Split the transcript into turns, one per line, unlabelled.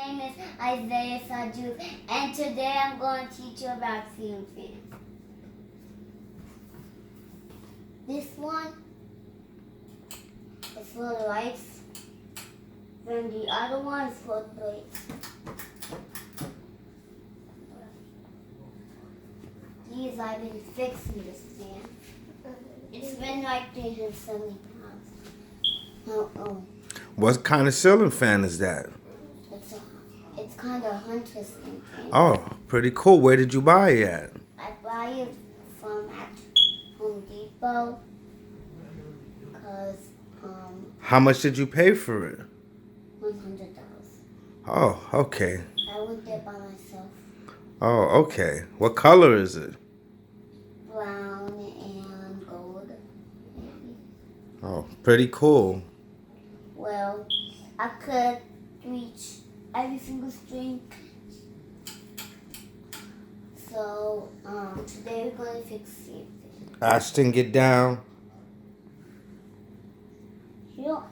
name is Isaiah Saju, and today I'm going to teach you about ceiling fans. This one is for the lights, and the other one is for the blades. These I've been fixing this fan. It's been like 370 pounds. Oh.
What kind of ceiling fan is that?
It's kind of hunter's thing.
Oh, pretty cool. Where did you buy it at?
I buy it from at Home Depot.
How much did you pay for it?
$100.
Oh, okay.
I went there by myself.
Oh, okay. What color is it?
Brown and gold, maybe.
Oh, pretty cool.
Well, I could reach every single string. So, today we're going to fix it.
Ashton, get down.
Sure.